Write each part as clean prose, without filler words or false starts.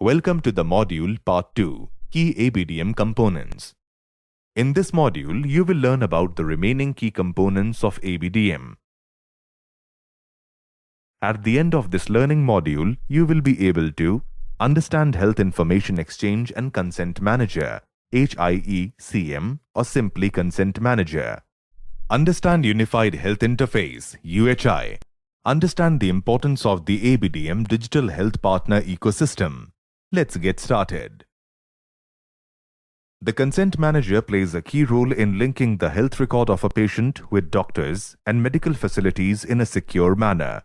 Welcome to the module Part 2, Key ABDM Components. In this module, you will learn about the remaining key components of ABDM. At the end of this learning module, you will be able to understand Health Information Exchange and Consent Manager, HIECM, or simply Consent Manager. Understand Unified Health Interface, UHI. Understand the importance of the ABDM Digital Health Partner Ecosystem. Let's get started. The Consent Manager plays a key role in linking the health record of a patient with doctors and medical facilities in a secure manner.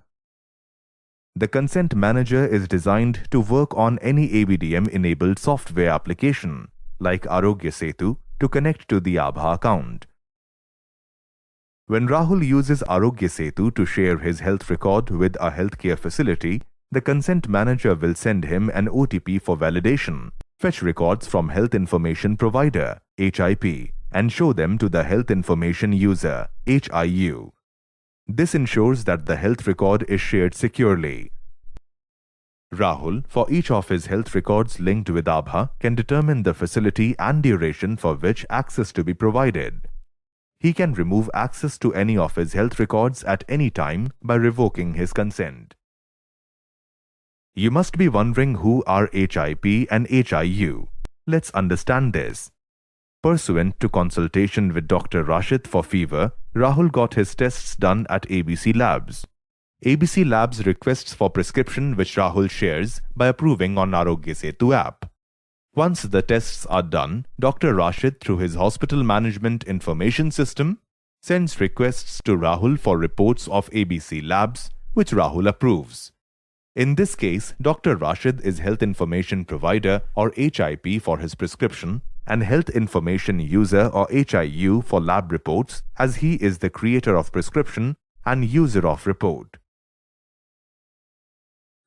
The Consent Manager is designed to work on any ABDM-enabled software application, like Arogya Setu, to connect to the Aabha account. When Rahul uses Arogya Setu to share his health record with a healthcare facility, the Consent Manager will send him an OTP for validation, fetch records from Health Information Provider, HIP, and show them to the Health Information User, HIU. This ensures that the health record is shared securely. Rahul, for each of his health records linked with Aabha, can determine the facility and duration for which access to be provided. He can remove access to any of his health records at any time by revoking his consent. You must be wondering who are HIP and HIU. Let's understand this. Pursuant to consultation with Dr. Rashid for fever, Rahul got his tests done at ABC Labs. ABC Labs requests for prescription which Rahul shares by approving on Arogya Setu app. Once the tests are done, Dr. Rashid, through his Hospital Management Information System, sends requests to Rahul for reports of ABC Labs, which Rahul approves. In this case, Dr. Rashid is Health Information Provider or HIP for his prescription and Health Information User or HIU for lab reports, as he is the creator of prescription and user of report.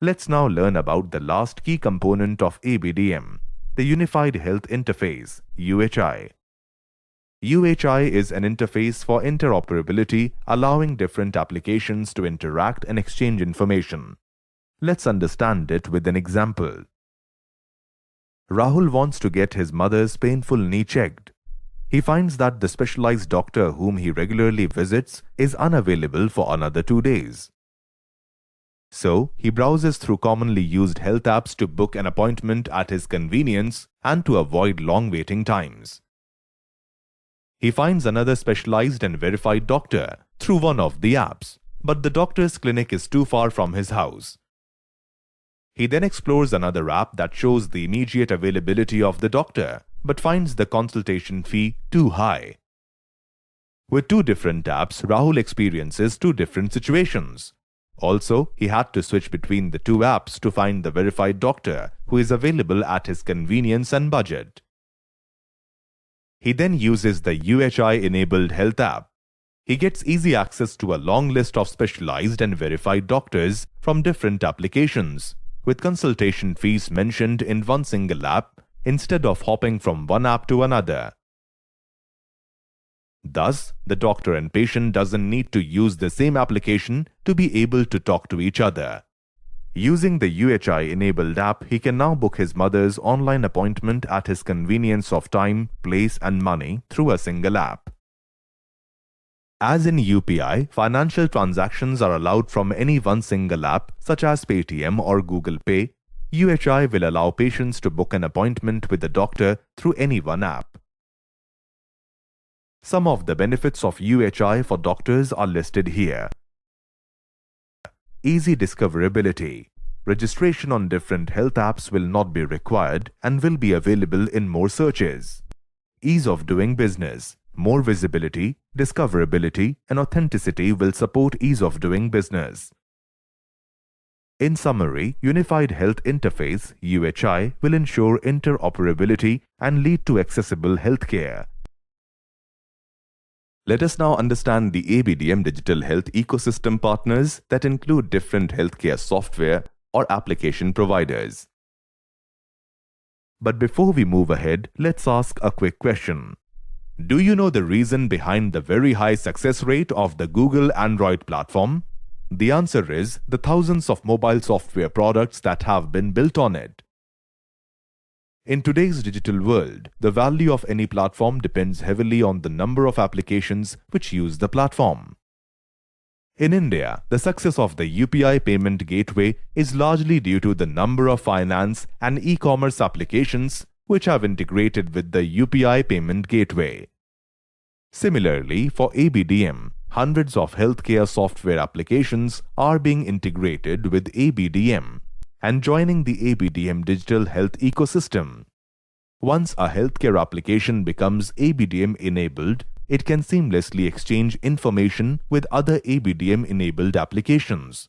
Let's now learn about the last key component of ABDM, the Unified Health Interface, UHI. UHI is an interface for interoperability, allowing different applications to interact and exchange information. Let's understand it with an example. Rahul wants to get his mother's painful knee checked. He finds that the specialized doctor whom he regularly visits is unavailable for another 2 days. So, he browses through commonly used health apps to book an appointment at his convenience and to avoid long waiting times. He finds another specialized and verified doctor through one of the apps, but the doctor's clinic is too far from his house. He then explores another app that shows the immediate availability of the doctor, but finds the consultation fee too high. With two different apps, Rahul experiences two different situations. Also, he had to switch between the two apps to find the verified doctor who is available at his convenience and budget. He then uses the UHI-enabled health app. He gets easy access to a long list of specialized and verified doctors from different applications, with consultation fees mentioned in one single app instead of hopping from one app to another. Thus, the doctor and patient doesn't need to use the same application to be able to talk to each other. Using the UHI-enabled app, he can now book his mother's online appointment at his convenience of time, place and money through a single app. As in UPI, financial transactions are allowed from any one single app such as Paytm or Google Pay. UHI will allow patients to book an appointment with a doctor through any one app. Some of the benefits of UHI for doctors are listed here. Easy discoverability. Registration on different health apps will not be required and will be available in more searches. Ease of doing business. More visibility, discoverability, and authenticity will support ease of doing business. In summary, Unified Health Interface, UHI, will ensure interoperability and lead to accessible healthcare. Let us now understand the ABDM digital health ecosystem partners that include different healthcare software or application providers. But before we move ahead, let's ask a quick question. Do you know the reason behind the very high success rate of the Google Android platform? The answer is the thousands of mobile software products that have been built on it. In today's digital world, the value of any platform depends heavily on the number of applications which use the platform. In India, the success of the UPI payment gateway is largely due to the number of finance and e-commerce applications which have integrated with the UPI payment gateway. Similarly, for ABDM, hundreds of healthcare software applications are being integrated with ABDM and joining the ABDM digital health ecosystem. Once a healthcare application becomes ABDM-enabled, it can seamlessly exchange information with other ABDM-enabled applications.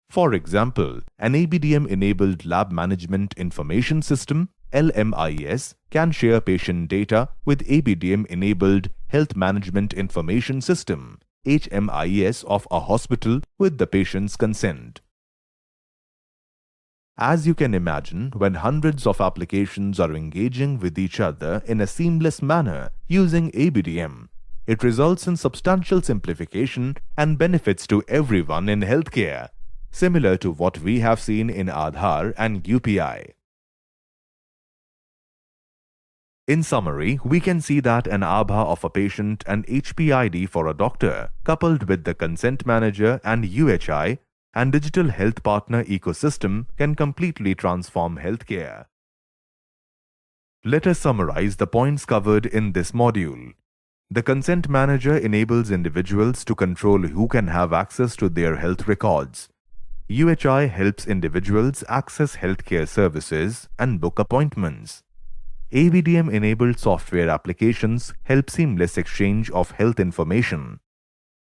For example, an ABDM-enabled lab management information system LMIS can share patient data with ABDM-enabled Health Management Information System HMIS of a hospital with the patient's consent. As you can imagine, when hundreds of applications are engaging with each other in a seamless manner using ABDM, it results in substantial simplification and benefits to everyone in healthcare, similar to what we have seen in Aadhaar and UPI. In summary, we can see that an Aadhaar of a patient and HPID for a doctor, coupled with the consent manager and UHI and digital health partner ecosystem, can completely transform healthcare. Let us summarize the points covered in this module. The consent manager enables individuals to control who can have access to their health records. UHI helps individuals access healthcare services and book appointments. ABDM-enabled software applications help seamless exchange of health information.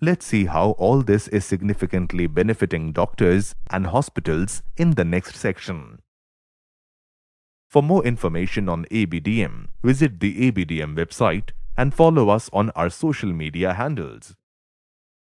Let's see how all this is significantly benefiting doctors and hospitals in the next section. For more information on ABDM, visit the ABDM website and follow us on our social media handles.